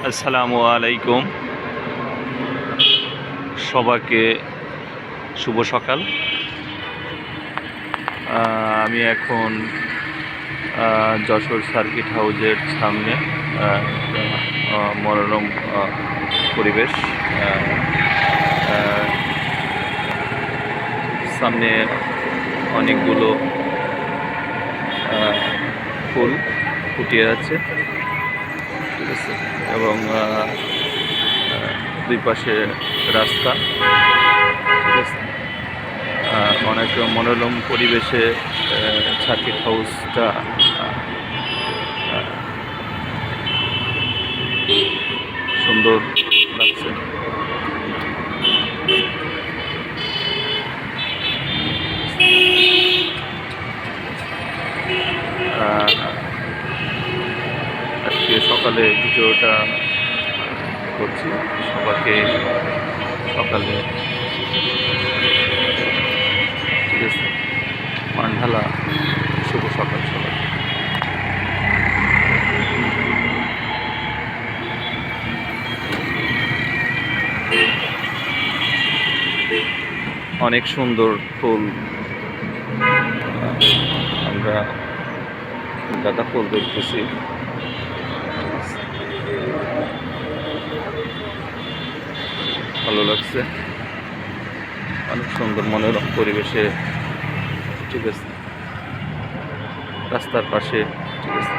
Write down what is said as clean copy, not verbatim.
আসসালামু আলাইকুম, সবাইকে শুভ সকাল। আমি এখন যশোর সার্কিট হাউজের সামনে। একটা মনোরম পরিবেশ। সামনে অনেকগুলো ফুল ফুটিয়ে আছে, ঠিক আছে, এবং দুই পাশে রাস্তা, ঠিক আছে। অনেক মনোরম পরিবেশে সার্কিট হাউসটা সুন্দর লাগছে। আজকে সকালে ভিডিওটা করছি, সবাইকে সকালে, ঠিক আছে, মানঢালা শুভ সকাল সবাই। অনেক সুন্দর ফুল, আমরা গাঁদা ফুল দেখতেছি। ভালো লাগছে, অনেক সুন্দর মনোরম পরিবেশে, ঠিক আছে, রাস্তার পাশে, ঠিক আছে।